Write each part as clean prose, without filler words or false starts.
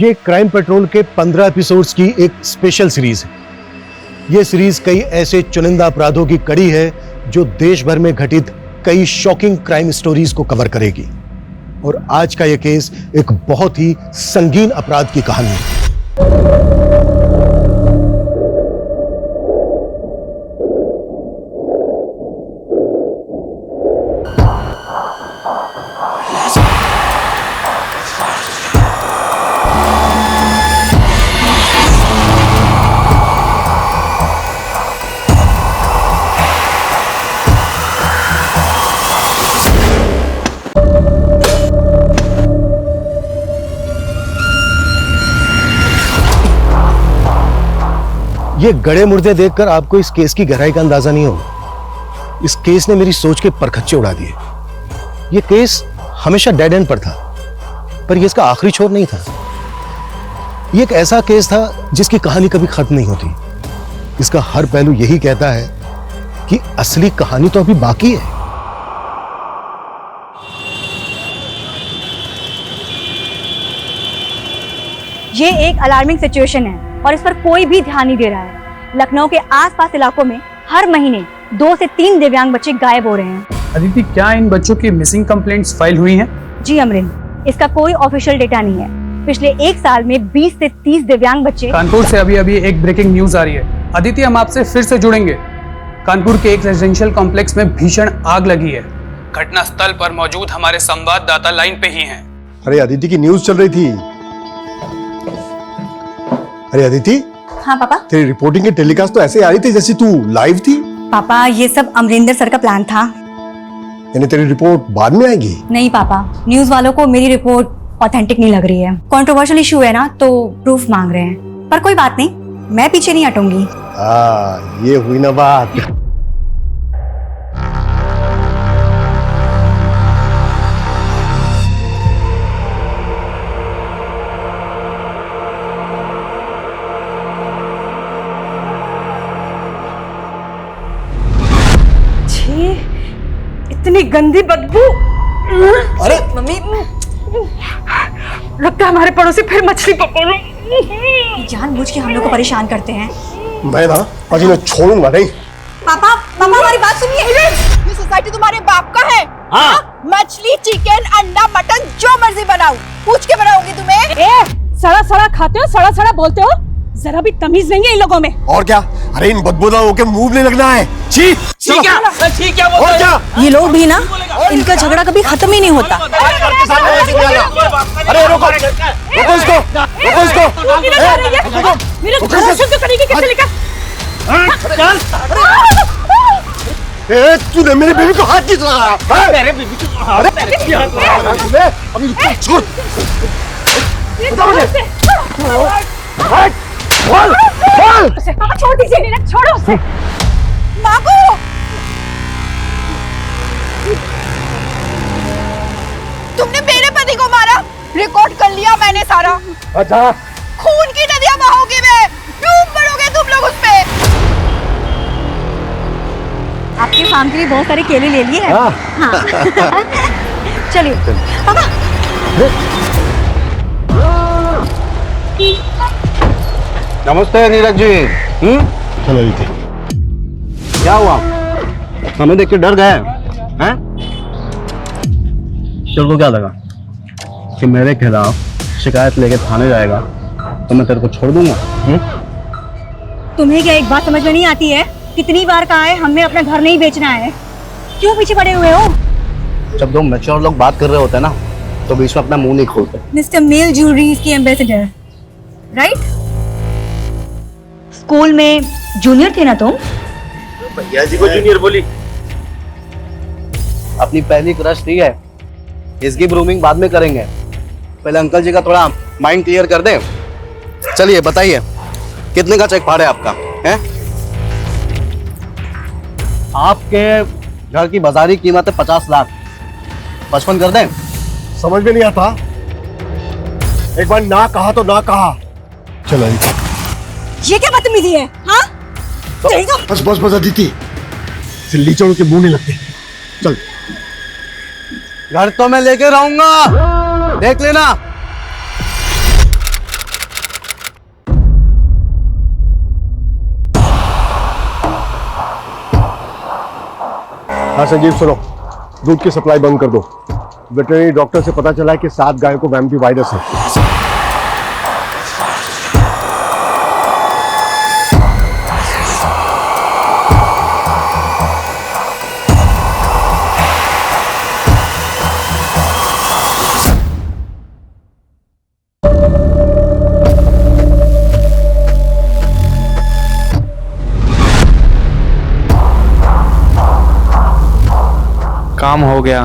ये crime petrol के 15 episodes की एक स्पेशल सीरीज है। ये सीरीज कई ऐसे चुनिंदा अपराधों की कड़ी है जो देश भर में घटित कई शॉकिंग क्राइम स्टोरीज को कवर करेगी। और आज का यह केस एक बहुत ही संगीन अपराध की कहानी है। ये गड़े मुर्दे देखकर आपको इस केस की गहराई का अंदाजा नहीं होगा। इस केस ने मेरी सोच के परखच्चे उड़ा दिए। ये केस हमेशा डेड एंड पर था, पर ये इसका आखिरी छोर नहीं था। ये एक ऐसा केस था जिसकी कहानी कभी खत्म नहीं होती। इसका हर पहलू यही कहता है कि असली कहानी तो अभी बाकी है। ये एक अलार्मिंग सिचुएशन है और इस पर कोई भी ध्यान नहीं दे रहा है। लखनऊ के आसपास इलाकों में हर महीने 2 से 3 दिव्यांग बच्चे गायब हो रहे हैं। अदिति, क्या इन बच्चों की मिसिंग कंप्लेंट्स फाइल हुई हैं? जी अमरिन, इसका कोई ऑफिशियल डेटा नहीं है। पिछले 1 साल में 20 से 30 दिव्यांग बच्चे। कानपुर से अभी एक ब्रेकिंग न्यूज आ रही है। अदिति, हम आपसे फिर से जुड़ेंगे। कानपुर के एक रेजिडेंशियल कॉम्प्लेक्स में भीषण आग लगी है। घटना स्थल पर मौजूद हमारे संवाददाता लाइन पे ही हैं। अरे अदिति की न्यूज चल रही थी। अरे अदिति। हाँ पापा। तेरी रिपोर्टिंग की टेलीकास्ट तो ऐसे आ रही थी जैसे तू लाइव थी। पापा, ये सब अमरिंदर सर का प्लान था। यानी तेरी रिपोर्ट बाद में आएगी? नहीं पापा, न्यूज वालों को मेरी रिपोर्ट ऑथेंटिक नहीं लग रही है। कंट्रोवर्शियल इशू है ना, तो प्रूफ मांग रहे हैं। पर कोई बात नहीं, मैं पीछे नहीं हटूंगी। ये हुई ना बात। इतनी गंदी बदबू। अरे मम्मी, लगता है हमारे पड़ोसी फिर मछली पकड़ रहे। जानबूझ के हम लोग को परेशान करते हैं। मैं ना आज इन्हें छोड़ूंगा नहीं। पापा हमारी बात सुनिए। ये सोसाइटी तुम्हारे बाप का है? हाँ? मछली, चिकन, अंडा, मटन जो मर्जी बनाओ, पूछ के बनाओगी तुम्हें। सड़ा सड़ा खाते हो, सड़ा सड़ा बोलते हो, जरा भी तमीज नहीं है इन लोगों में। और क्या? अरे इन बदबूदारों के मुंह नहीं लगना है। छी क्या? और क्या? ये लोग भी ना, इनका झगड़ा कभी खत्म ही नहीं होता। अरे रोको इसको, रोको इसको। मेरे घर से तो करेगी कैसे लेकर? तूने मेरी बेबी को हाथ किस लगाया? मेरे बेबी को हाथ? अभी छोड़। पापा छोड़ दीजिए, ना छोड़ो उसे। मागो, तुमने मेरे पति को मारा। रिकॉर्ड कर लिया मैंने सारा। अच्छा, खून की नदियां बहाओगे, मैं डूब पड़ोगे तुम लोग उसपे। आपके फार्म के लिए बहुत सारे केले ले लिए हैं। हाँ। चलिए पापा। नमस्ते नीरज जी। चलो रीति। क्या हुआ? हमें देख के डर गए हैं? तेरे को क्या लगा कि मेरे खिलाफ शिकायत लेके थाने जाएगा तो मैं तेरे को छोड़ दूंगा? तुम्हें क्या एक बात समझ में नहीं आती है? कितनी बार कहा है हमें अपना घर नहीं बेचना है, क्यों पीछे पड़े हुए हो? जब दो मैच्योर लोग बात कर रहे होते हैं ना, तो बीच में अपना मुंह नहीं खोलते। मिस्टर मेल ज्वेलरीज के एम्बेसडर, राइट? स्कूल में जूनियर थे ना तुम? भैया जी को जूनियर बोली। अपनी पहली क्रश थी है, इसकी ग्रूमिंग बाद में करेंगे। पहले अंकल जी का थोड़ा माइंड क्लियर कर दें। चलिए बताइए, कितने का चेक फाड़े आपका है? आपके घर की बाजारी कीमत है 50 लाख। 55 कर दें? समझ में नहीं आता। एक बार ना कहा तो ना कहा। चलो ये क्या बदतमीजी है? हाँ? बस अदिति, सिल्ली चढ़ के मुंह नहीं लगते। चल। घर तो मैं लेके रहूंगा, देख लेना। हाँ संजीव सुनो, दूध की सप्लाई बंद कर दो। वेटरनरी डॉक्टर से पता चला है कि 7 गायों को वैम्पी वायरस है। काम हो गया।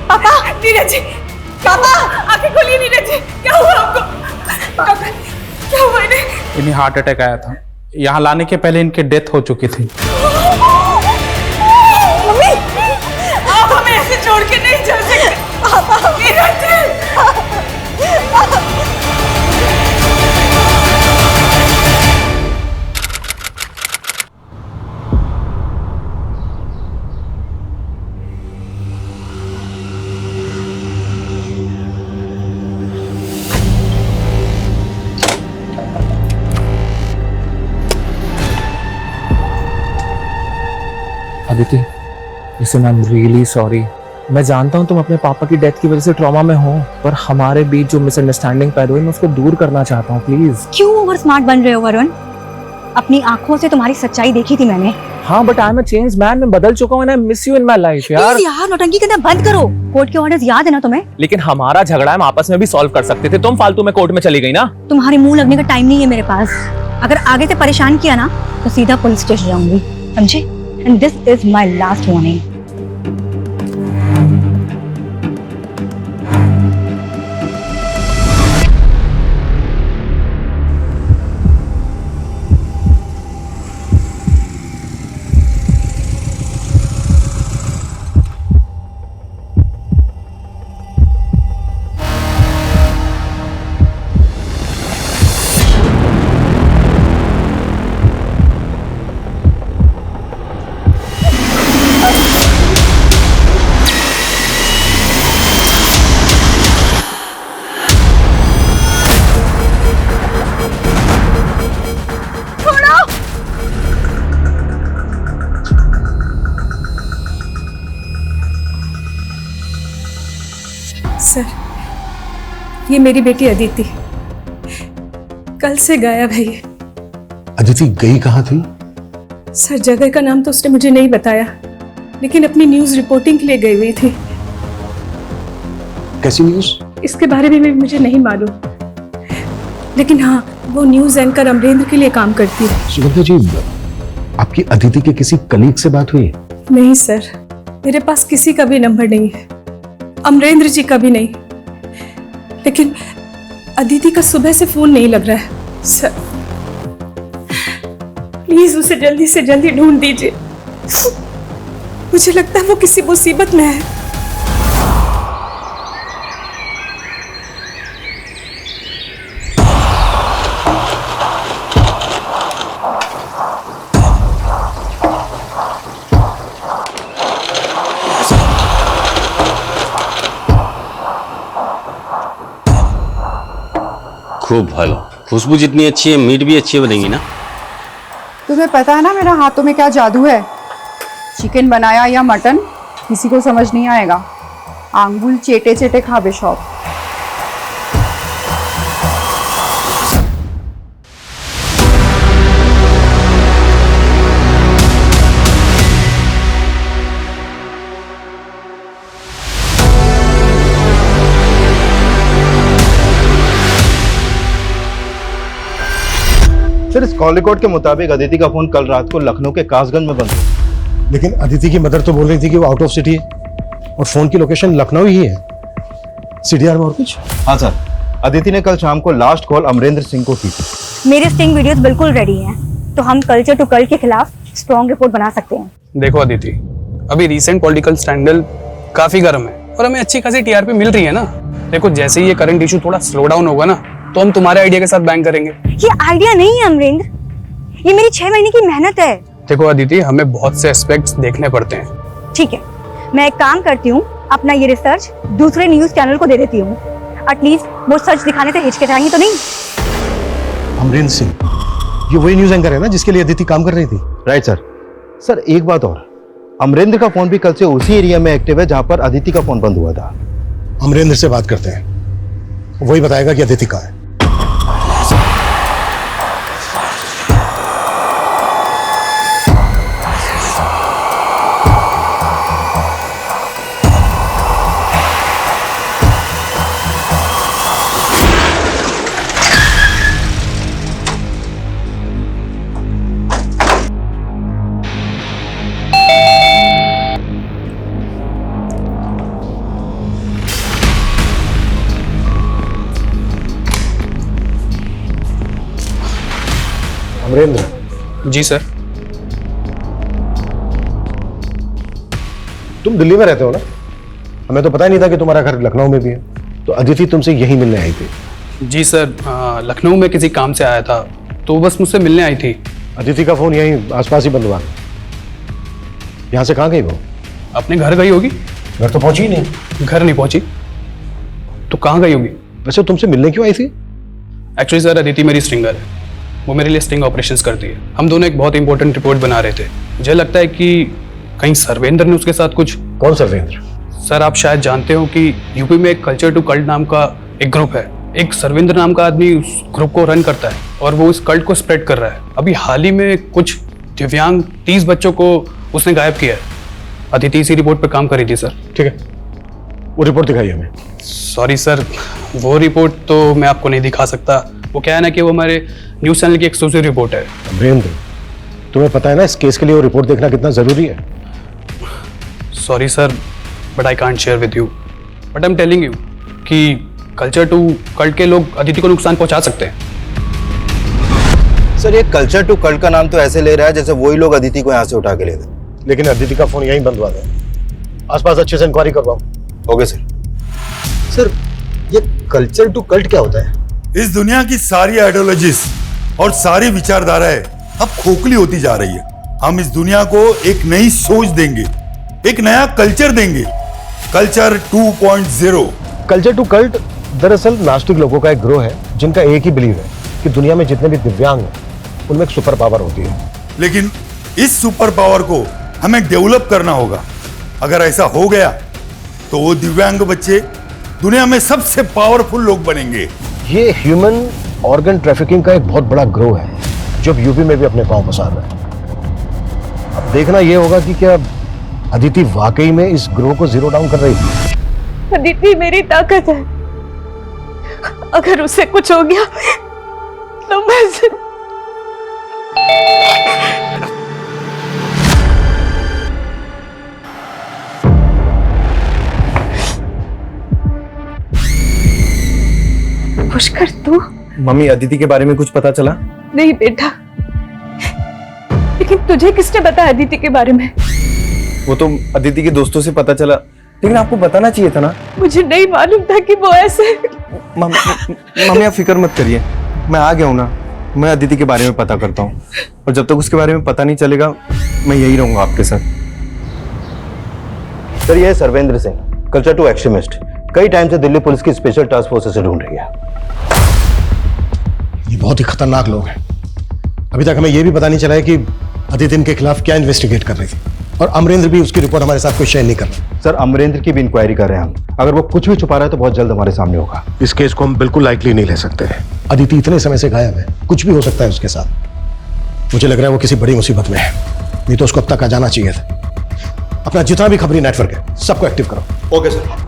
पापा, नीरज जी, पापा, आंखें खोलिए नीरज जी, क्या हुआ आपको? पापा, क्या हुआ इन्हें? इन्हें हार्ट अटैक आया था। यहाँ लाने के पहले इनकी डेथ हो चुकी थी। मम्मी, आप हमें ऐसे छोड़ के नहीं जा सकते। पापा, Neeraj ji. Aditi, listen, I am really sorry. मैं जानता हूँ तुम अपने पापा की डेथ की वजह से ट्रॉमा में हो, पर हमारे बीच जो मिसअंडरस्टैंडिंग पैदा हुई मैं उसको दूर करना चाहता हूँ, प्लीज। क्यों ओवर स्मार्ट बन रहे हो वरुण? अपनी आंखों से तुम्हारी सच्चाई देखी थी मैंने। हाँ, but I am a changed man. मैं बदल चुका हूँ। I miss you in my life यार। प्लीज यार, नौटंकी करना बंद करो। कोर्ट के ऑर्डर्स याद है ना तुम्हें? लेकिन हमारा झगड़ा हम आपस में भी सॉल्व कर सकते थे। तुम फालतू में कोर्ट में चली गई ना। तुम्हारे मुंह लगने का टाइम नहीं है मेरे पास। अगर आगे से परेशान किया ना तो सीधा पुलिस स्टेशन जाऊंगी, समझे? And this is my last warning. Sir, ये मेरी बेटी अदिति कल से गायब है। ये अदिति गई कहाँ थी? सर, जगह का नाम तो उसने मुझे नहीं बताया, लेकिन अपनी न्यूज रिपोर्टिंग के लिए गई हुई थी। कैसी न्यूज? इसके बारे में भी मुझे नहीं मालूम, लेकिन हाँ, वो न्यूज एंकर अमरेंद्र के लिए काम करती है। सुगंधा जी, आपकी अदिति के किसी कलीग से बात हुई? नहीं सर, मेरे पास किसी का भी नंबर नहीं है, अमरेंद्र जी का भी नहीं। लेकिन अदिति का सुबह से फोन नहीं लग रहा है। सर, प्लीज उसे जल्दी से जल्दी ढूंढ दीजिए। मुझे लगता है वो किसी मुसीबत में है। खूब भालो, खुशबू जितनी अच्छी है मीट भी अच्छी बनेगी ना। तुम्हें पता है ना मेरा हाथों में क्या जादू है? चिकन बनाया या मटन किसी को समझ नहीं आएगा। आंगुल चेटे चेटे खाबे शौक। सर, इस कॉल रिकॉर्ड के मुताबिक अदिति का फोन कल रात को लखनऊ के कासगंज में बंद हुआ। लेकिन अदिति की मदर तो बोल रही थी कि वो आउट ऑफ सिटी है और फोन की लोकेशन लखनऊ ही है। सीडीआर में और कुछ? हाँ सर, अदिति ने कल शाम को लास्ट कॉल अमरेंद्र सिंह को की थी। मेरे स्टिंग वीडियोस बिल्कुल रेडी हैं, तो हम कल्चर टू कल्ट के खिलाफ स्ट्रॉन्ग रिपोर्ट बना सकते हैं। देखो अदिति, अभी रीसेंट पॉलिटिकल स्कैंडल काफी गर्म है और हमें अच्छी खासी टीआरपी मिल रही है ना। देखो जैसे ही ये करंट इशू थोड़ा स्लो डाउन होगा ना, तो हम तुम्हारे आइडिया के साथ बैंक करेंगे। ये आइडिया नहीं है अमरेंद्र, ये मेरी 6 महीने की मेहनत है। देखो अदिति, हमें बहुत से एस्पेक्ट्स देखने पड़ते हैं। ठीक है, मैं एक काम करती हूँ, अपना ये रिसर्च दूसरे न्यूज चैनल को दे देती हूँ। एटलीस्ट वो सच दिखाने से हिचकिचाएंगे तो नहीं। अमरेंद्र सिंह, ये वही न्यूज एंकर है ना जिसके लिए अदिति काम कर रही थी? Right sir. सर एक बात और, अमरेंद्र का फोन भी कल से उसी एरिया में एक्टिव है जहां पर अदिति का फोन बंद हुआ था। अमरेंद्र से बात करते हैं, वही बताएगा कि अदिति कहाँ है। अमरेंद्र, जी सर। तुम दिल्ली में रहते हो ना? हमें तो पता ही नहीं था कि तुम्हारा घर लखनऊ में भी है। तो अदिति तुमसे यही मिलने आई थी? जी सर, लखनऊ में किसी काम से आया था, तो बस मुझसे मिलने आई थी। अदिति का फोन यहीं आसपास ही बंद हुआ। यहाँ से कहाँ गई वो? अपने घर गई होगी। घर तो पहुंची ही नहीं। घर नहीं पहुंची तो कहाँ गई होगी? वैसे तुमसे मिलने क्यों आई थी? एक्चुअली सर, अदिति मेरी स्ट्रिंगर है, वो मेरे लिए स्टिंग ऑपरेशंस करती है। हम दोनों एक बहुत इंपॉर्टेंट रिपोर्ट बना रहे थे। मुझे लगता है कि कहीं सर्वेंद्र ने उसके साथ कुछ। कौन सर्वेंद्र? सर आप शायद जानते हो कि यूपी में एक कल्चर टू कल्ट नाम का एक ग्रुप है। एक सर्वेंद्र नाम का आदमी उस ग्रुप को रन करता है और वो उस कल्ट को स्प्रेड कर रहा है। अभी हाल ही में कुछ दिव्यांग 30 बच्चों को उसने गायब किया है। अदिति इसी रिपोर्ट पे काम करी थी सर। ठीक है, वो रिपोर्ट दिखाइए हमें। सॉरी सर, वो रिपोर्ट तो मैं आपको नहीं दिखा सकता। वो क्या है ना कि वो हमारे न्यूज़ चैनल की एक्सक्लूसिव रिपोर्ट है। अमरेंद्र, तुम्हें पता है ना इस केस के लिए वो रिपोर्ट देखना कितना जरूरी है? Sorry sir, but I can't share with you, but I am telling you कि कल्चर टू कल्ट के लोग अदिति को नुकसान पहुंचा सकते हैं। सर ये कल्चर टू कल्ट का नाम तो ऐसे ले रहा है जैसे वही लोग अदिति को यहाँ से उठा के ले गए। लेकिन अदिति का फोन यहीं बंद हुआ था। आसपास अच्छे से इंक्वायरी करवाओ। Okay sir. सर, ये कल्चर टू कल्ट क्या होता है? इस दुनिया की सारी आइडियोलॉजीज और सारी विचारधाराएं अब खोखली होती जा रही है। हम इस दुनिया को एक नई सोच देंगे, एक नया कल्चर देंगे, कल्चर 2.0। कल्चर टू कल्ट दरअसल नास्तिक लोगों का एक ग्रोह है जिनका एक ही बिलीव है कि दुनिया में जितने भी दिव्यांग हैं उनमें एक सुपर पावर होती है। लेकिन इस सुपर पावर को हमें डेवलप करना होगा। अगर ऐसा हो गया तो वो दिव्यांग बच्चे दुनिया में सबसे पावरफुल लोग बनेंगे। ये ह्यूमन ऑर्गन ट्रैफिकिंग का एक बहुत बड़ा ग्रोह है जो यूपी में भी अपने पांव पसार रहा है। अब देखना यह होगा कि क्या अदिति वाकई में इस ग्रोह को जीरो डाउन कर रही थी। अदिति मेरी ताकत है, अगर उसे कुछ हो गया तो मैं पुष्कर, तू? मम्मी, अदिति के बारे में कुछ पता चला? नहीं बेटा, लेकिन तुझे किसने बताया अदिति के बारे में? वो तो अदिति के दोस्तों से पता चला, लेकिन आपको बताना चाहिए था ना। मुझे नहीं मालूम था कि वो ऐसे। मम्मी आप फिक्र मत करिए, मैं आ गया हूँ ना। मैं अदिति के बारे में पता करता हूँ और जब तक उसके बारे में पता नहीं चलेगा मैं यही रहूंगा आपके साथ। सर ये है Sarvendra Singh, culture to extremist. कई टाइम से दिल्ली पुलिस की स्पेशल टास्क फोर्स से ढूंढ रही है। ये बहुत ही खतरनाक लोग हैं। अभी तक हमें यह भी पता नहीं चला है कि अदिति इनके खिलाफ क्या इन्वेस्टिगेट कर रही थी, और अमरेंद्र भी उसकी रिपोर्ट हमारे साथ कोई शेयर नहीं कर रहा। सर अमरेंद्र की भी इंक्वायरी कर रहे हैं हम। अगर वो कुछ भी छुपा रहा है तो बहुत जल्द हमारे सामने होगा। इस केस को हम बिल्कुल लाइकली नहीं ले सकते। अदिति इतने समय से गायब है, कुछ भी हो सकता है उसके साथ। मुझे लग रहा है वो किसी बड़ी मुसीबत में है, नहीं तो उसको अब तक आ जाना चाहिए था। अपना जितना भी खबरी नेटवर्क है सबको एक्टिव करो। Okay sir.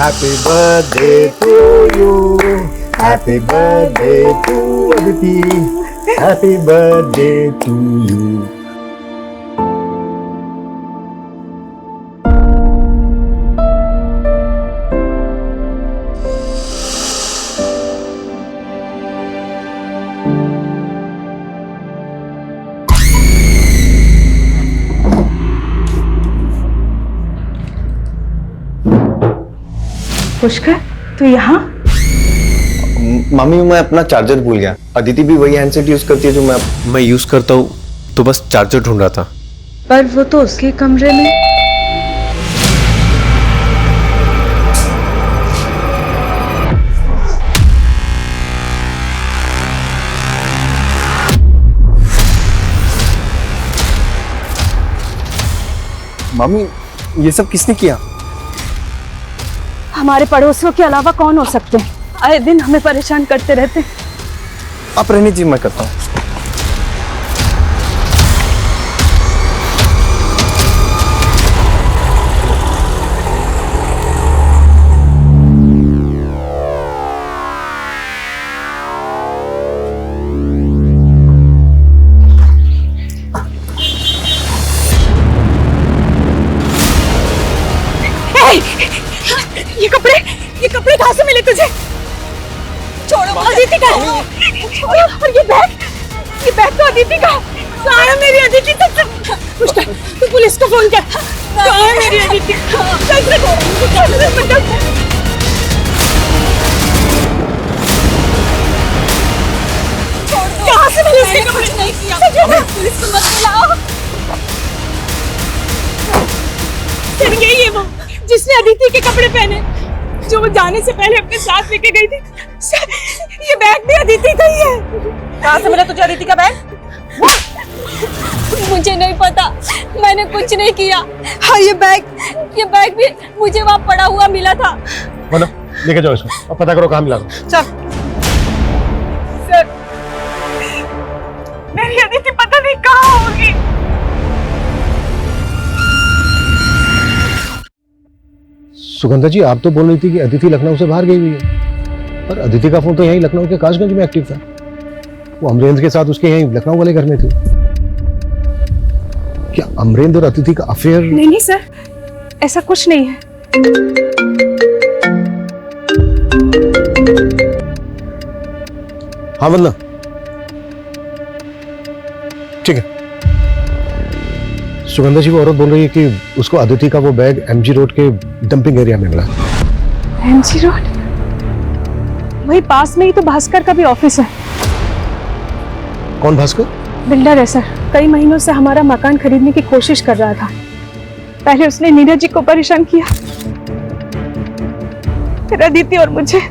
Happy birthday to you, happy birthday to Aditi, happy birthday to you. Pushkar, तू यहाँ? मम्मी मैं अपना चार्जर भूल गया। अदिति भी वही हैंडसेट यूज करती है जो मैं यूज करता हूँ, तो बस चार्जर ढूंढ रहा था। पर वो तो उसके कमरे में। मम्मी ये सब किसने किया? हमारे पड़ोसियों के अलावा कौन हो सकते हैं? आए दिन हमें परेशान करते रहते हैं। आप रहने दीजिए, मैं करता हूँ। ये कपड़े कहाँ से मिले तुझे? छोड़ो, अदिति का है। छोड़ो, और ये बैग तो अदिति का है। कहाँ है मेरी अदिति? पुष्कर, तू पुलिस को फोन कर। कहाँ है मेरी अदिति? कहाँ से मिले इसके कपड़े? नहीं किया, पुलिस को मत बुलाओ। फिर यही है वो जिसने अदिति के कपड़े पहने, जो वो जाने से पहले अपने साथ लेके गई थी। ये बैग भी अदिति का ही है। कहाँ से मिला तुझे अदिति का बैग? मुझे नहीं पता, मैंने कुछ नहीं किया। हाँ, ये बैग भी मुझे वहाँ पड़ा हुआ मिला था। बोलो, लेके जाओ इसको और पता करो कहाँ मिला। चल सर, मेरी अदिति पता नहीं कहाँ होगी। सुगंधा जी, आप तो बोल रही थी कि अदिति लखनऊ से बाहर गई हुई है, पर अदिति का फोन तो यहीं लखनऊ के काशगंज में एक्टिव था। वो अमरेंद्र के साथ उसके यहीं लखनऊ वाले घर में थी। क्या अमरेंद्र और अदिति का अफेयर? नहीं सर, ऐसा कुछ नहीं है। हाँ वंदना, ठीक है। सुगंधा जी, वो औरत बोल रही है कि उसको अदिति का वो बैग एमजी रोड के डंपिंग एरिया में मिला। MG road? वही पास में ही तो भास्कर का भी ऑफिस है। कौन भास्कर? बिल्डर है सर, कई महीनों से हमारा मकान खरीदने की कोशिश कर रहा था। पहले उसने नीरज जी को परेशान किया, फिर अदिति और मुझे।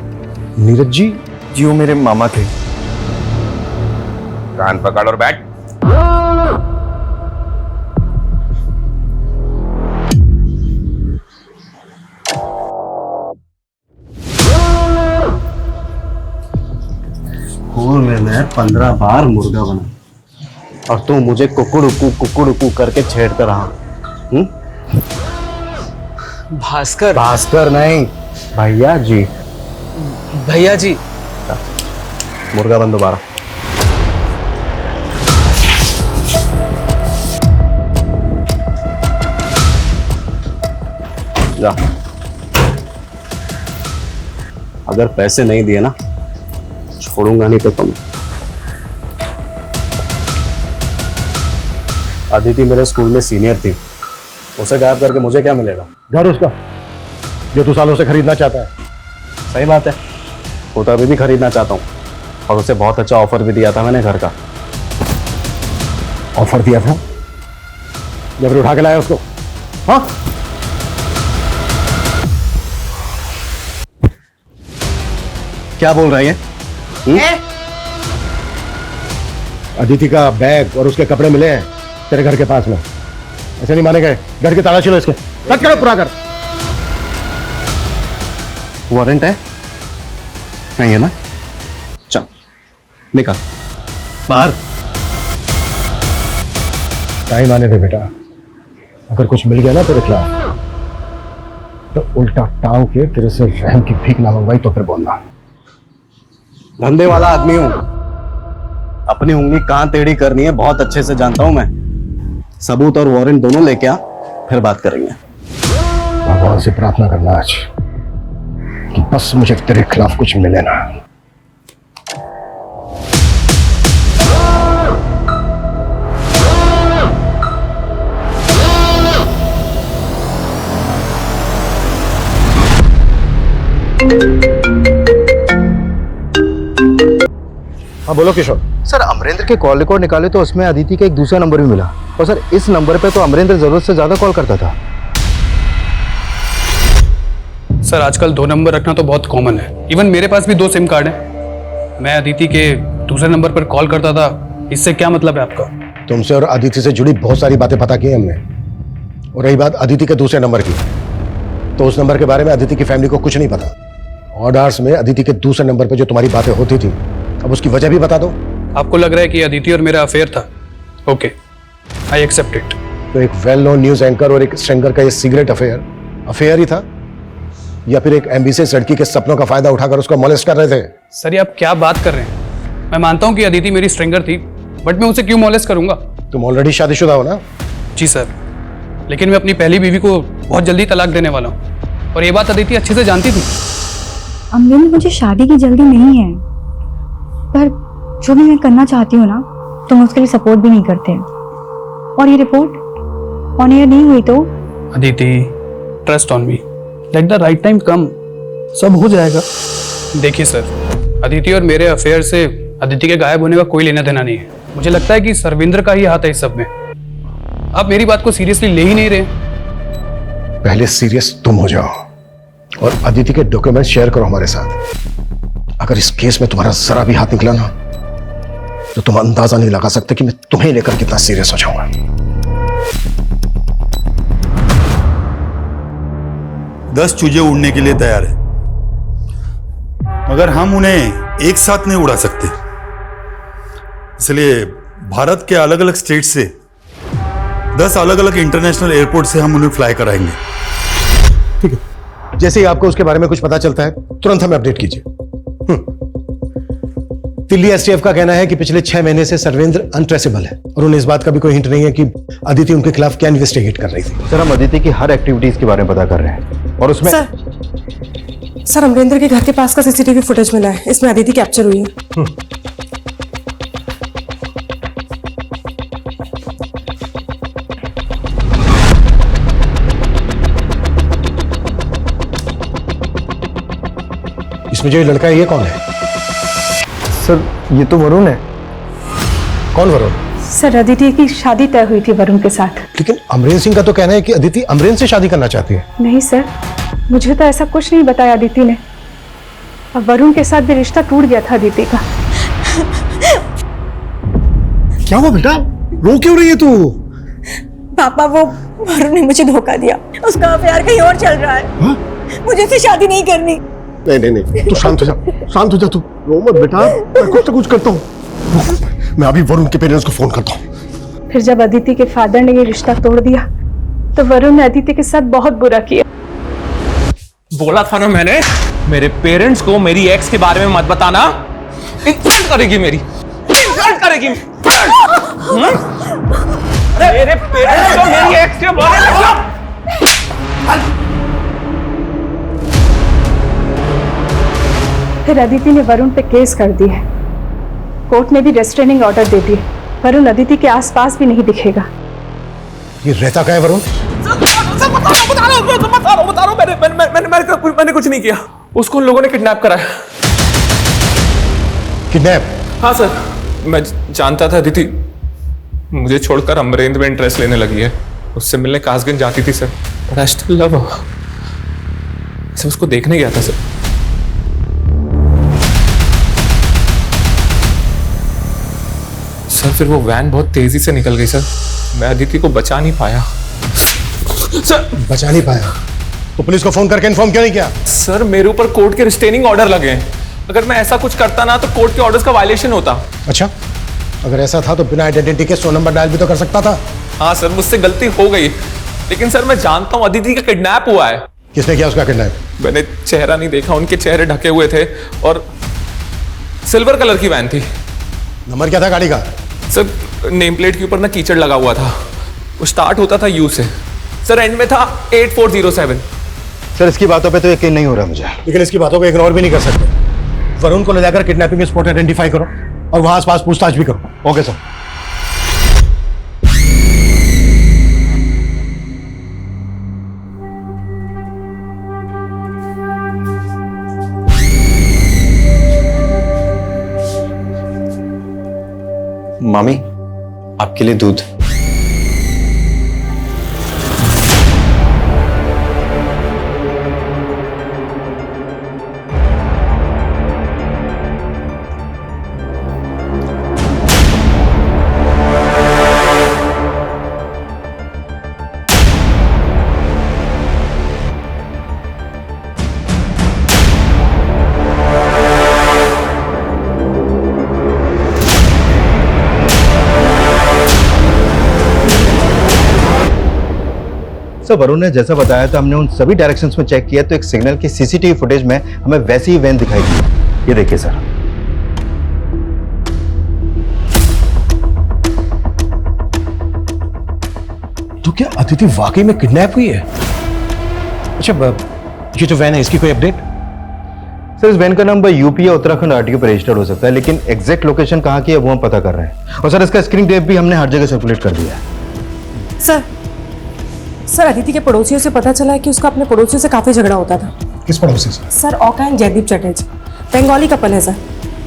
नीरज जी? जी वो मेरे मामा थे। कान पकड़ और बैठ। स्कूल में मैं 15 बार मुर्गा बना और तू मुझे कुकुड़कू करके छेड़ता रहा। भास्कर। भास्कर नहीं, भैया जी। भैया जी। मुर्गा बन दोबारा। जा। अगर पैसे नहीं दिए ना, छोड़ूंगा नहीं तो तुम। अदिति मेरे स्कूल में सीनियर थी, उसे गायब करके मुझे क्या मिलेगा? घर उसका जो तू सालों से खरीदना चाहता है। सही बात है, वो तो अभी भी खरीदना चाहता हूँ और उसे बहुत अच्छा ऑफर भी दिया था मैंने घर का। ऑफर दिया था? या फिर उठा के लाया उसको? हाँ, क्या बोल रही है? अदिति का बैग और उसके कपड़े मिले हैं तेरे घर के पास में। ऐसे नहीं माने गए। घर की तलाशी लो, इसके कट करो, पूरा कर। वारंट है? नहीं है ना? चल निकल बाहर। टाइम आने दे बेटा, अगर कुछ मिल गया ना तेरे खिलाफ तो उल्टा टांग के तेरे से रहम की भीख ना मंगवाई तो फिर बोलना। धंधे वाला आदमी हूं, अपनी उंगली कहां टेढ़ी करनी है बहुत अच्छे से जानता हूं मैं। सबूत और वारंट दोनों लेके आ, फिर बात करेंगे। भगवान से प्रार्थना करना आज कि बस मुझे तेरे खिलाफ कुछ मिले ना। हाँ बोलो किशोर। सर अमरेंद्र के कॉल रिकॉर्ड निकाले तो उसमें अदिति का एक दूसरा नंबर भी मिला, और सर इस नंबर पे तो अमरेंद्र जरूरत से ज्यादा कॉल करता था। सर आजकल 2 नंबर रखना तो बहुत कॉमन है। इवन मेरे पास भी 2 सिम कार्ड हैं। मैं अदिति के दूसरे नंबर पर कॉल करता था। इससे क्या मतलब है आपका? तुमसे और अदिति से जुड़ी बहुत सारी बातें पता की हमने। और रही बात अदिति के दूसरे नंबर की, तो उस नंबर के बारे में अदिति की फैमिली को कुछ नहीं पता। ऑड आवर्स में अदिति के दूसरे नंबर पर जो तुम्हारी बातें होती थी, अब उसकी वजह भी बता दो। आपको लग रहा है कि अदिति और मेरा अफेयर था? Okay, I accept it. तो एक वेल नोन न्यूज एंकर और एक स्ट्रिंगर का ये सीक्रेट अफेयर ही था, या फिर एक एम्बिशियस लड़की के सपनों का फायदा उठाकर उसको मोलेस्ट कर रहे थे? सर ये आप क्या बात कर रहे हैं? मैं मानता हूं कि अदिति मेरी स्ट्रिंगर थी, बट मैं उसे क्यों मोलेस्ट करूंगा? तुम ऑलरेडी शादीशुदा हो ना? जी सर, लेकिन मैं अपनी पहली बीवी को बहुत जल्दी तलाक देने वाला हूँ, और ये बात अदिति अच्छे से जानती थी। अमरिंदर, मुझे शादी की जल्दी नहीं है, पर जो भी मैं करना चाहती हूँ ना, तुम उसके लिए सपोर्ट भी नहीं करते। और ये रिपोर्ट ऑन एयर नहीं हुई तो? Aditi, trust on me, let the right time come, सब हो जाएगा। देखिए सर, अदिति और मेरे अफेयर से अदिति के गायब होने का कोई लेना देना नहीं है। मुझे लगता है कि सर्विंद्र का ही हाथ है इस सब में। आप मेरी बात को सीरियसली ले ही नहीं रहे। पहले सीरियस तुम हो जाओ और अदिति के डॉक्यूमेंट शेयर करो हमारे साथ। अगर इस केस में तुम्हारा जरा भी हाथ निकला ना, तो तुम अंदाजा नहीं लगा सकते कि मैं तुम्हें लेकर कितना सीरियस हो जाऊंगा। दस चूजे उड़ने के लिए तैयार है, मगर हम उन्हें एक साथ नहीं उड़ा सकते। इसलिए भारत के अलग अलग स्टेट से 10 अलग अलग इंटरनेशनल एयरपोर्ट से हम उन्हें फ्लाई कराएंगे। ठीक है, जैसे ही आपको उसके बारे में कुछ पता चलता है तुरंत हमें अपडेट कीजिए। दिल्ली एसटीएफ का कहना है कि पिछले 6 महीने से सर्वेंद्र अनट्रेसेबल है, और उन्हें इस बात का भी कोई हिंट नहीं है कि अदिति उनके खिलाफ क्या इन्वेस्टिगेट कर रही थी। सर हम अदिति की हर एक्टिविटीज के बारे में पता कर रहे हैं, और उसमें सर अमरेंद्र के घर के पास का सीसीटीवी फुटेज मिला है, इसमें अदिति कैप्चर हुई है। इसमें जो ये लड़का है, ये कौन है? सर ये तो वरुण है। कौन वरुण? सर अदिति की शादी तय हुई थी वरुण के साथ। लेकिन अमरेंद्र सिंह का तो कहना है कि अदिति अमरेंद्र से शादी करना चाहती है। नहीं सर, मुझे तो ऐसा कुछ नहीं बताया अदिति ने, और वरुण के साथ भी रिश्ता टूट गया था अदिति का। क्या हुआ बेटा, रो क्यों रही है तू? पापा, वो वरुण ने मुझे धोखा दिया, उसका अफेयर कहीं और चल रहा है। हा? मुझे उससे शादी नहीं करनी। नहीं, तू शांत हो जा, शांत हो जा, तू रो मत बेटा, मैं कुछ ना कुछ करता हूँ। मैं अभी वरुण के पेरेंट्स को फोन करता हूँ। फिर जब अदिति के फादर ने ये रिश्ता तोड़ दिया, तो वरुण ने अदिति के साथ बहुत बुरा किया। बोला था ना मैंने, मेरे पेरेंट्स को मेरी एक्स के बारे में मत बताना। इंसल्ट करेगी मेरी, इंसल्ट करेगी। मेरे पेरेंट्स को मेरी एक्स के बारे में फिर अदिति ने वरुण पे केस कर दिया। कोर्ट ने भी रेस्ट्रेनिंग ऑर्डर दे दिए। वरुण अदिति के आसपास भी नहीं दिखेगा। ये रहता क्या है वरुण? बता रहा हूँ, मैंने कुछ नहीं किया। उसको उन लोगों ने किडनैप करा है। किडनैप? हाँ सर, मैं जानता था अदिति मुझे छोड़कर अमरेंद्र में इंटरेस्ट लेने लगी है। उससे मिलने कासगंज जाती थी sir, but I still love her. Sir उसको देखने गया था सर। सर फिर वो वैन बहुत तेजी से निकल गई सर, मैं अदिति को बचा नहीं पाया। सर बचा नहीं पाया तो पुलिस को फोन करके इन्फॉर्म क्यों नहीं किया? सर मेरे ऊपर कोर्ट के रिस्ट्रेनिंग ऑर्डर लगे हैं। अगर मैं ऐसा कुछ करता ना तो कोर्ट के ऑर्डर्स का वायलेशन होता। अच्छा, अगर ऐसा था तो बिना आइडेंटिटी के 100 नंबर डायल भी तो कर सकता था। हाँ सर, मुझसे गलती हो गई, लेकिन सर मैं जानता हूँ अदिति का किडनैप हुआ है। किसने किया उसका किडनैप? मैंने चेहरा नहीं देखा, उनके चेहरे ढके हुए थे और सिल्वर कलर की वैन थी। नंबर क्या था गाड़ी का? सर नेम प्लेट के ऊपर ना कीचड़ लगा हुआ था, वो स्टार्ट होता था यू से, सर एंड में था 8407। सर इसकी बातों पे तो यकीन नहीं हो रहा मुझे। लेकिन इसकी बातों को इग्नोर भी नहीं कर सकते। वरुण को ले जाकर किडनैपिंग स्पॉट आइडेंटिफाई करो और वहां आसपास पूछताछ भी करो। Okay sir. मामी, आपके लिए दूध। सर वरुण ने जैसा बताया था, हमने उन सभी डायरेक्शंस में चेक किया तो एक सिग्नल की सीसीटीवी फुटेज में हमें वैसी ही वैन दिखाई दी। ये देखिए सर। तो क्या अदिति वाकई में किडनैप हुई है? अच्छा ये जो वैन है इसकी कोई अपडेट? सर इस वैन का नंबर यूपी या उत्तराखंड आरटीओ पर रजिस्टर्ड हो सकता है, लेकिन एग्जैक्ट लोकेशन कहाँ की है वो हम पता कर रहे हैं। और सर इसका स्क्रीन टेप भी हमने हर जगह सर्कुलेट कर दिया है। सर अदिति के पड़ोसियों से पता चला है कि उसका अपने पड़ोसियों से काफी झगड़ा होता था। किस पड़ोसी से? सर औका एंड जयदीप चटर्जी, बंगाली कपल है सर।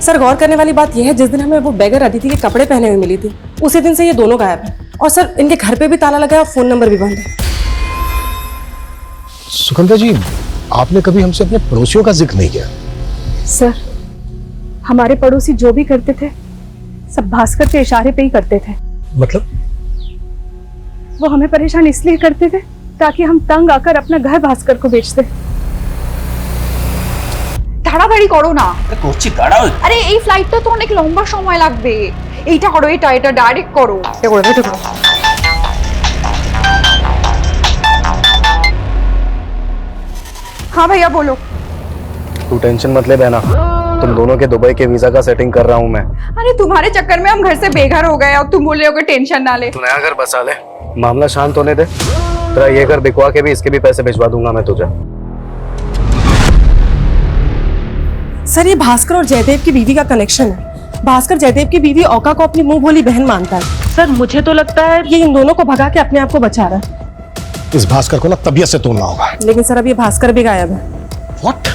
सर गौर करने वाली बात यह है, जिस दिन हमें वो बैगर अदिति के कपड़े पहने हुए मिली थी, उसी दिन से ये दोनों गायब है। और सर इनके घर पे भी ताला लगा है और फोन नंबर भी बंद है। सुगंधा जी, आपने कभी हमसे अपने पड़ोसियों का जिक्र नहीं किया। सर हमारे पड़ोसी जो भी करते थे सब भास्कर के इशारे पे ही करते थे। मतलब? वो हमें परेशान इसलिए करते थे ताकि हम तंग आकर अपना घर भास्कर को बेच दे। তাড়াতাড়ি করো না। করছি দাঁড়াও। আরে এই ফ্লাইটটা তো অনেক লম্বা সময় লাগবে। এইটা করো, এটা ডাইরেক্ট করো। এটা করো। हाँ भैया बोलो। तू टेंशन मत ले बहना, तुम दोनों के दुबई के वीजा का सेटिंग कर रहा हूँ मैं। अरे तुम्हारे चक्कर में हम घर से बेघर हो गए और तुम बोल रहे हो कि टेंशन ना ले। तू नया घर बसा ले, मामला शांत होने दे। तेरा ये घर बिकवा के भी इसके भी पैसे भिजवा दूंगा मैं तुझे। सर ये भास्कर और जयदेव की बीवी का कनेक्शन है। भास्कर जयदेव की बीवी औका को अपनी मुंह बोली बहन मानता है। सर मुझे तो लगता है ये इन दोनों को भगा के अपने आप को बचा रहा है। इस भास्कर को ना तबीयत से तोड़ना होगा। लेकिन सर अब ये भास्कर भी गायब है। व्हाट?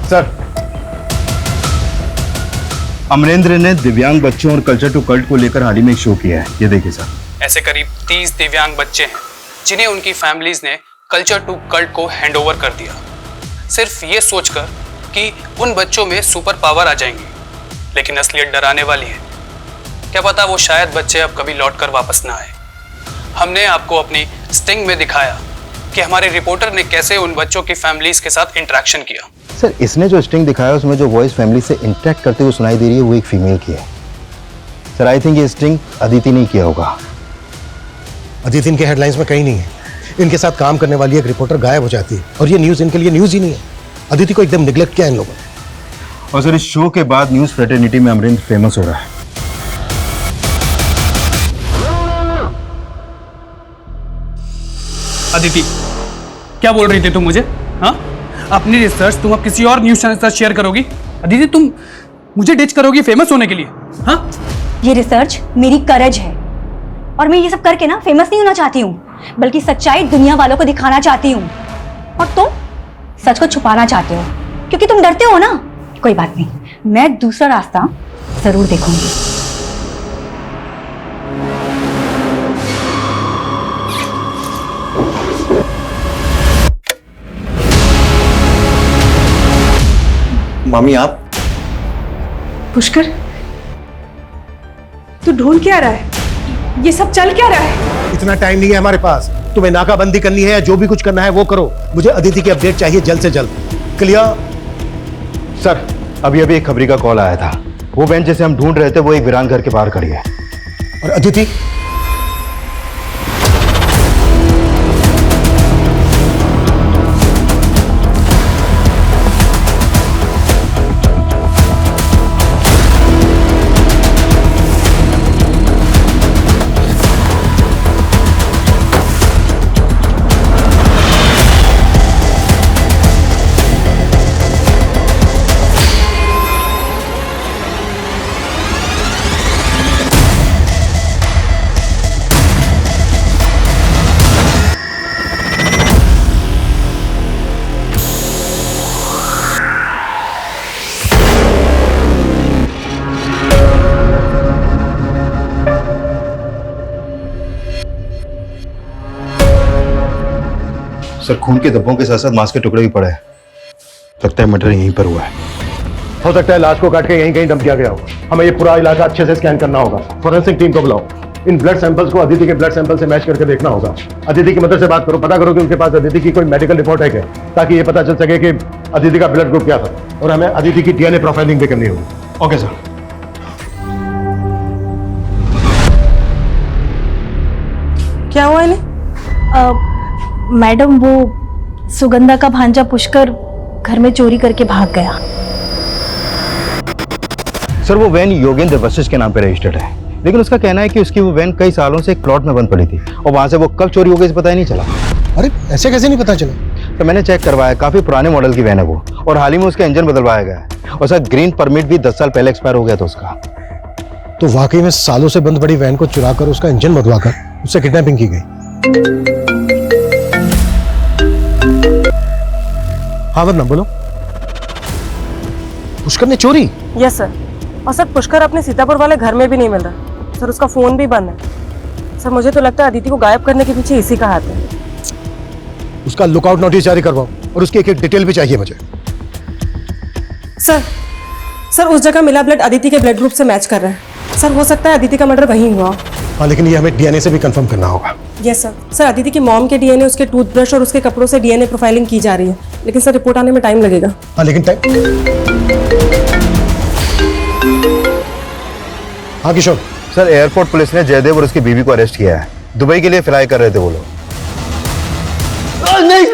सर अमरेंद्र ने दिव्यांग बच्चों और कल्चर टू कल्ट को लेकर हाल ही में एक शो किया है। ये देखिए सर। ऐसे करीब 30 दिव्यांग बच्चे हैं जिन्हें उनकी फैमिलीज ने कल्चर टू कल्ट को हैंडओवर कर दिया, सिर्फ ये सोचकर कि उन बच्चों में सुपर पावर आ जाएंगी। लेकिन असलियत डराने वाली है। क्या पता वो शायद बच्चे अब कभी लौटकर वापस ना आए। हमने आपको अपनी स्टिंग में दिखाया कि हमारे रिपोर्टर ने कैसे उन बच्चों की फैमिलीज के साथ इंटरेक्शन किया। सर इसने जो स्टिंग दिखाया उसमें जो वॉइस फैमिली से इंटरेक्ट करते हुए सुनाई दे रही है वो एक फीमेल की है। सर आई थिंक ये स्टिंग अदिति नहीं किया होगा। अदिति इनके हेडलाइंस में कहीं नहीं है। इनके साथ काम करने वाली एक रिपोर्टर गायब हो जाती है और ये न्यूज इनके लिए न्यूज ही नहीं है। अदिति को एकदम निगलेक्ट किया इन लोगों ने। और सर इस शो के बाद न्यूज फ्रेटर्निटी में अमरेंद्र फेमस हो रहा है। अदिति क्या बोल रही थी तुम मुझे? हाँ, अपनी रिसर्च तुम अब किसी और न्यूज चैनल से शेयर करोगी? अदिति तुम मुझे डिच करोगी फेमस होने के लिए? हाँ, ये रिसर्च मेरी करज है और मैं ये सब करके ना फेमस नहीं होना चाहती हूँ, बल्कि सच्चाई दुनिया वालों को दिखाना चाहती हूँ। और तुम सच को छुपाना चाहते हो क्योंकि तुम डरते हो ना। कोई बात नहीं, मैं दूसरा रास्ता जरूर देखूंगी। मामी आप? पुष्कर तू ढूंढ क्या रहा है? ये सब चल क्या रहा है? इतना टाइम नहीं है हमारे पास। तुम्हें नाकाबंदी करनी है या जो भी कुछ करना है वो करो। मुझे अदिति की अपडेट चाहिए जल्द से जल्द। क्लियर? सर अभी एक खबरी का कॉल आया था। वो वैन जैसे हम ढूंढ रहे थे वो एक वीरान घर के बाहर खड़ी है। और अदिति? सर खून के धब्बों के साथ साथ मांस के टुकड़े भी पड़े हैं। लगता है मर्डर यहीं पर हुआ है। हो सकता है लाश को काट के यहीं कहीं डंप किया गया हो। हमें ये पूरा इलाका अच्छे से स्कैन करना होगा। फॉरेंसिक टीम को बुलाओ। इन ब्लड सैंपल्स को अदिति के ब्लड सैंपल से मैच करके देखना होगा। अदिति की मदद से बात करो, पता करो कि उनके पास अदिति की कोई मेडिकल रिपोर्ट है क्या, ताकि ये पता चल सके कि अदिति का ब्लड ग्रुप क्या था। और हमें अदिति की डीएनए प्रोफाइलिंग भी करनी होगी। Okay sir. क्या हुआ इन्हें? मैडम वो सुगंधा का भांजा पुष्कर घर में चोरी करके भाग गया। सर वो वैन योगेंद्र वशिष्ठ के नाम पे रजिस्टर्ड है, लेकिन उसका कहना है कि उसकी वो वैन कई सालों से एक प्लॉट में बंद पड़ी थी और वहां से वो कब चोरी हो गई पता ही नहीं चला। अरे ऐसे कैसे नहीं पता चला? तो मैंने चेक करवाया, काफी पुराने मॉडल की वैन है वो, और हाल ही में उसका इंजन बदलवाया गया है। और सर ग्रीन परमिट भी 10 साल पहले एक्सपायर हो गया था उसका। तो वाकई में सालों से बंद पड़ी वैन को चुरा कर उसका इंजन बदलवाकर उससे किडनैपिंग की गई। हाँ वरना बोलो, पुष्कर ने चोरी? Yes sir. और सर पुष्कर अपने सीतापुर वाले घर में भी नहीं मिल रहा सर, उसका फोन भी बंद है सर। मुझे तो लगता है अदिति को गायब करने के पीछे इसी का हाथ है। उसका लुकआउट नोटिस जारी करवाओ और उसकी एक डिटेल भी चाहिए मुझे। सर उस जगह मिला ब्लड अदिति के ब्लड ग्रुप से मैच कर रहा है सर। हो सकता है अदिति का मर्डर वहीं हुआ। हाँ लेकिन ये हमें डीएनए से भी कंफर्म करना होगा। Yes sir. सर अदिति की मॉम के डीएनए, उसके टूथब्रश और उसके कपड़ों से डीएनए प्रोफाइलिंग की जा रही है, लेकिन सर रिपोर्ट आने में टाइम लगेगा। हाँ लेकिन टाइम। हाँ किशोर। सर एयरपोर्ट पुलिस ने जयदेव और उसकी बीवी को अरेस्ट किया है। दुबई के लिए फ्लाई कर रहे थे वो लोग। नहीं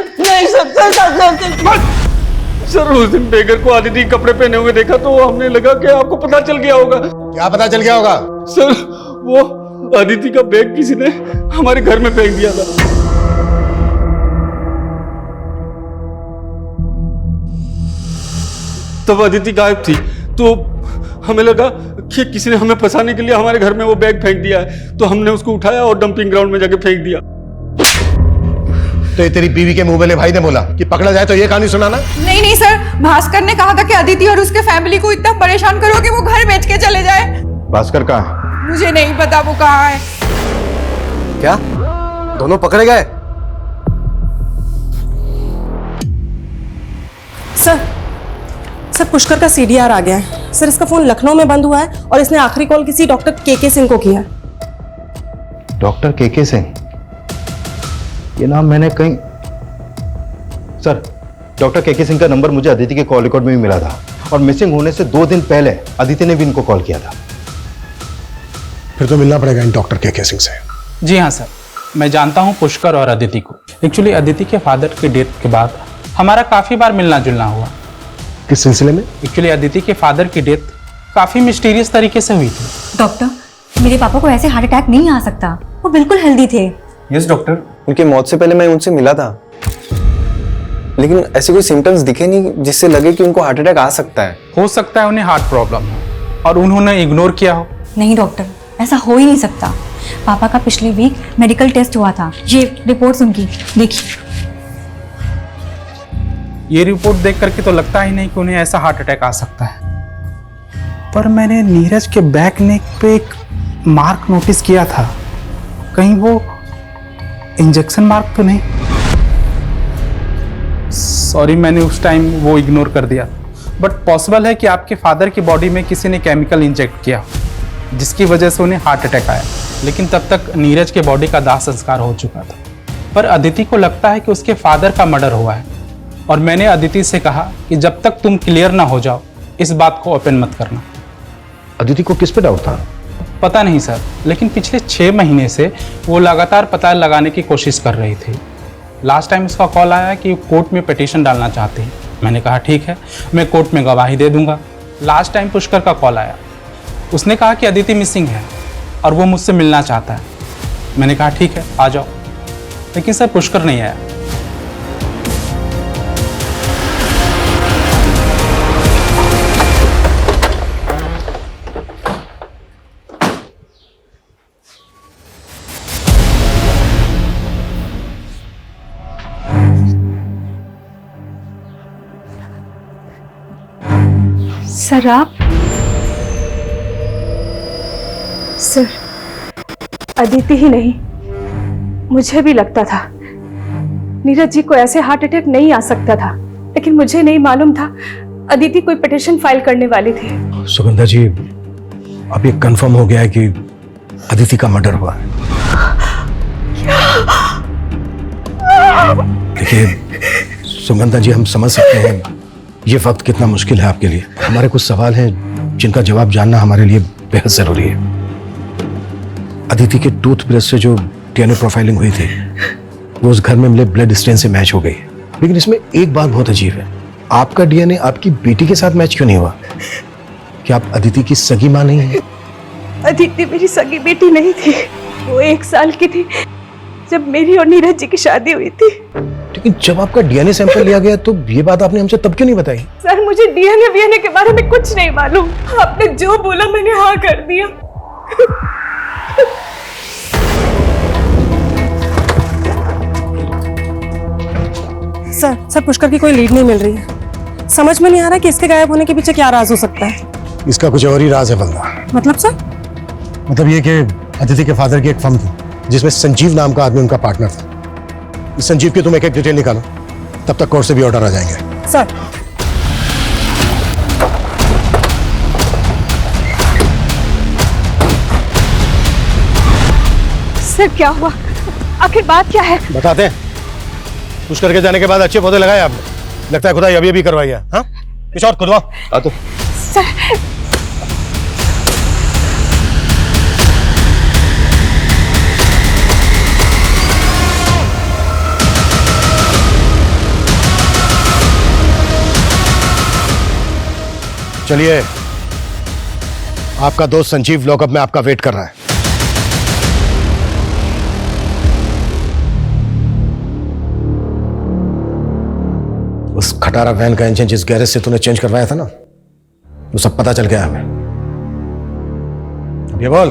सर उस दिन बेगर को अदिति कपड़े पहने हुए देखा तो हमने लगा कि आपको पता चल गया होगा। क्या पता चल गया होगा? सर वो अदिति का बैग किसी ने हमारे घर में फेंक दिया था। तब अदिति गायब थी, तो हमें लगा कि किसी ने हमें फंसाने के लिए हमारे घर में वो बैग फेंक दिया है, तो हमने उसको उठाया और डंपिंग ग्राउंड में जाके फेंक दिया। तो ये तेरी बीवी के मुंह वाले भाई ने बोला कि पकड़ा जाए तो ये कहानी सुनाना? नहीं सर, भास्कर ने कहा था कि अदिति और उसके फैमिली को इतना परेशान करो कि वो घर बेच के चले जाए। भास्कर कहाँ है? मुझे नहीं पता वो कहाँ है। क्या दोनों पकड़े गए? सर पुष्कर का सीडीआर आ गया है सर। इसका फोन लखनऊ में बंद हुआ है और इसने आखिरी कॉल किसी डॉक्टर के सिंह को किया। डॉक्टर के सिंह? ये नाम मैंने कहीं। सर डॉक्टर के सिंह का नंबर मुझे अदिति के कॉल रिकॉर्ड में भी मिला था, और मिसिंग होने से 2 दिन पहले अदिति ने भी इनको कॉल किया था। फिर तो मिलना पड़ेगा इन डॉक्टर के सिंह से। जी हाँ सर, मैं जानता हूँ पुष्कर और अदिति को। एक्चुअली अदिति के फादर की डेथ के बाद हमारा काफ़ी बार मिलना जुलना हुआ। किस सिलसिले में? एक्चुअली अदिति के फादर की डेथ काफ़ी मिस्टीरियस तरीके से हुई थी। डॉक्टर मेरे पापा को ऐसे हार्ट अटैक नहीं आ सकता, वो बिल्कुल हेल्दी थे। यस डॉक्टर, उनकी मौत से पहले मैं उनसे मिला था, लेकिन ऐसे कोई सिम्टम्स दिखे नहीं जिससे लगे कि उनको हार्ट अटैक आ सकता है। हो सकता है उन्हें हार्ट प्रॉब्लम हो और उन्होंने इग्नोर किया हो। नहीं डॉक्टर, ऐसा हो ही नहीं सकता। पापा का पिछले वीक मेडिकल टेस्ट हुआ था, ये रिपोर्ट्स उनकी देखिए। ये रिपोर्ट देख करके तो लगता ही नहीं कि उन्हें ऐसा हार्ट अटैक आ सकता है। पर मैंने नीरज के बैक नेक पे एक मार्क नोटिस किया था, कहीं वो इंजेक्शन मार्क तो नहीं? सॉरी, मैंने उस टाइम वो इग्नोर कर दिया। बट पॉसिबल है कि आपके फादर की बॉडी में किसी ने केमिकल इंजेक्ट किया जिसकी वजह से उन्हें हार्ट अटैक आया, लेकिन तब तक नीरज के बॉडी का दाह संस्कार हो चुका था। पर अदिति को लगता है कि उसके फादर का मर्डर हुआ है, और मैंने अदिति से कहा कि जब तक तुम क्लियर ना हो जाओ इस बात को ओपन मत करना। अदिति को किस पे डाउट था? पता नहीं सर, लेकिन पिछले 6 महीने से वो लगातार पता लगाने की कोशिश कर रही थी। लास्ट टाइम उसका कॉल आया कि कोर्ट में पिटीशन डालना चाहती है। मैंने कहा ठीक है, मैं कोर्ट में गवाही दे दूंगा। लास्ट टाइम पुष्कर का कॉल आया, उसने कहा कि अदिति मिसिंग है और वो मुझसे मिलना चाहता है। मैंने कहा ठीक है आ जाओ, लेकिन सर पुष्कर नहीं आया। सर आप? सर अदिति ही नहीं, मुझे भी लगता था नीरज जी को ऐसे हार्ट अटैक नहीं आ सकता था, लेकिन मुझे नहीं मालूम था अदिति कोई पिटीशन फाइल करने वाली थी। सुगंधा जी, अब ये कंफर्म हो गया है कि अदिति का मर्डर हुआ है। देखिए सुगंधा जी, हम समझ सकते हैं ये वक्त कितना मुश्किल है आपके लिए। हमारे कुछ सवाल हैं जिनका जवाब जानना हमारे लिए बेहद जरूरी है। अदिति के टूथब्रश से जो डीएनए प्रोफाइलिंग हुई थी वो उस घर में मिले ब्लड स्टेन से मैच हो गई, लेकिन इसमें एक बात बहुत अजीब है, आपका डीएनए आपकी बेटी के साथ मैच क्यों नहीं हुआ? क्या आप अदिति की सगी मां नहीं है? अदिति मेरी सगी बेटी नहीं थी, वो 1 साल की थी जब मेरी और नीरज जी की शादी हुई थी। लेकिन जब आपका डीएनए सैंपल लिया गया तो ये बात आपने हमसे तब क्यों नहीं बताई? सर मुझे डीएनए के बारे में कुछ नहीं मालूम, आपने जो बोला मैंने हाँ कर दिया। सर पुष्कर की कोई लीड नहीं मिल रही है। समझ में नहीं आ रहा कि इसके गायब होने के पीछे क्या राज हो सकता है। इसका कुछ और ही राज है बंदा। मतलब सर? मतलब ये कि अदिति के फादर की एक फर्म थी जिसमें संजीव नाम का आदमी उनका पार्टनर था। इस संजीव की तुम एक डिटेल निकालो, तब तक कोर्ट से भी ऑर्डर आ जाएंगे। सर क्या हुआ, आखिर बात क्या है? बताते हैं। कुछ करके जाने के बाद अच्छे पौधे लगाए आपने, लगता है खुदाई अभी अभी करवाई है। हाँ कुछ और खुदवाओ। आ तो सर चलिए, आपका दोस्त संजीव लॉकअप में आपका वेट कर रहा है। उस खटारा वैन का इंजन जिस गैरेज से तूने चेंज करवाया था ना, वो सब पता चल गया हमें। ये बोल,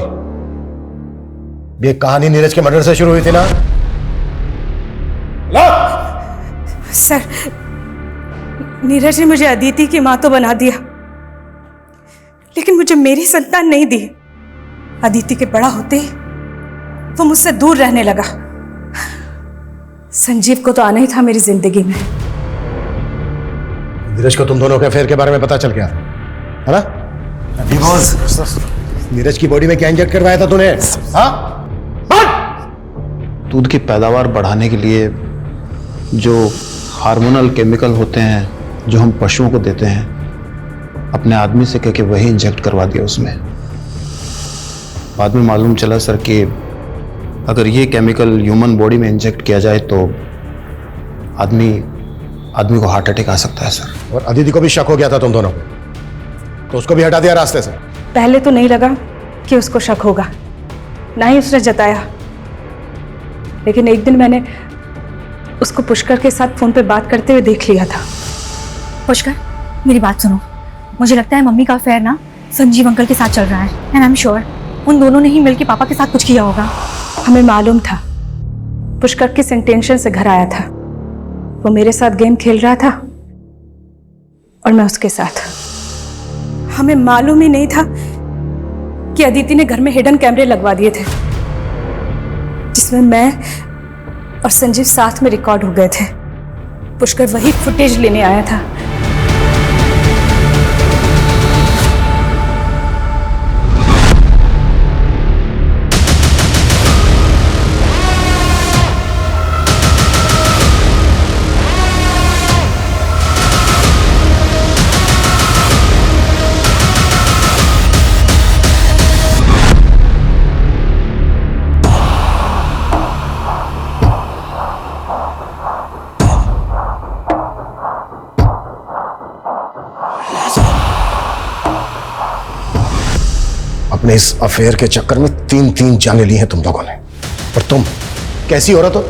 ये कहानी नीरज के मर्डर से शुरू हुई थी ना? सर, नीरज ने मुझे अदिति की मां तो बना दिया, लेकिन मुझे मेरी संतान नहीं दी। अदिति के बड़ा होते ही वो मुझसे दूर रहने लगा। संजीव को तो आना ही था मेरी जिंदगी में। नीरज को तुम दोनों के अफेयर के बारे में पता चल गया है ना? नीरज की बॉडी में क्या इंजेक्ट करवाया था तूने? हाँ? दूध की पैदावार बढ़ाने के लिए जो हार्मोनल केमिकल होते हैं जो हम पशुओं को देते हैं, अपने आदमी से कह के वही इंजेक्ट करवा दिया उसमें। बाद में मालूम चला सर कि अगर ये केमिकल ह्यूमन बॉडी में इंजेक्ट किया जाए तो आदमी को हार्ट अटैक आ सकता है सर। और अदिति को भी शक हो गया था तुम दोनों को, तो उसको भी हटा दिया रास्ते से? पहले तो नहीं लगा कि उसको शक होगा, ना ही उसने जताया, लेकिन एक दिन मैंने उसको पुष्कर के साथ फोन पे बात करते हुए देख लिया था। पुष्कर, मेरी बात सुनो, मुझे लगता है मम्मी का अफेयर ना संजीव अंकल के साथ चल रहा है, एंड आई एम श्योर उन दोनों ने ही मिलकर पापा के साथ कुछ किया होगा। हमें मालूम था पुष्कर किस इंटेंशन से घर आया था। वो मेरे साथ गेम खेल रहा था और मैं उसके साथ। हमें मालूम ही नहीं था कि अदिति ने घर में हिडन कैमरे लगवा दिए थे, जिसमें मैं और संजीव साथ में रिकॉर्ड हो गए थे। पुष्कर वही फुटेज लेने आया था। अपने इस अफेयर के चक्कर में 3 जाने ली हैं तुम लोगों ने, और तुम कैसी औरत हो?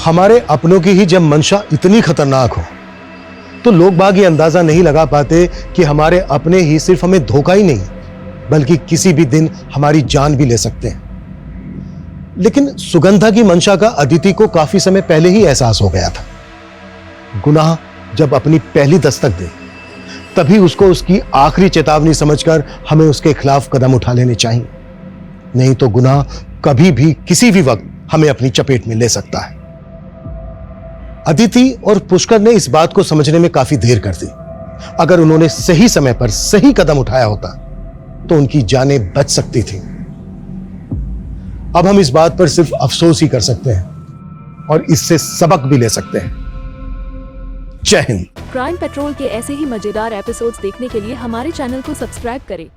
हमारे अपनों की ही जब मंशा इतनी खतरनाक हो तो लोग बाग ये अंदाजा नहीं लगा पाते कि हमारे अपने ही सिर्फ हमें धोखा ही नहीं बल्कि किसी भी दिन हमारी जान भी ले सकते हैं। लेकिन सुगंधा की मंशा का अदिति को काफी समय पहले ही एहसास हो गया था। गुनाह जब अपनी पहली दस्तक दे तभी उसको उसकी आखिरी चेतावनी समझकर हमें उसके खिलाफ कदम उठा लेने चाहिए, नहीं तो गुनाह कभी भी किसी भी वक्त हमें अपनी चपेट में ले सकता है। अदिति और पुष्कर ने इस बात को समझने में काफी देर कर दी। अगर उन्होंने सही समय पर सही कदम उठाया होता तो उनकी जानें बच सकती थी। अब हम इस बात पर सिर्फ अफसोस ही कर सकते हैं और इससे सबक भी ले सकते हैं। जय हिंद। क्राइम पेट्रोल के ऐसे ही मजेदार एपिसोड्स देखने के लिए हमारे चैनल को सब्सक्राइब करें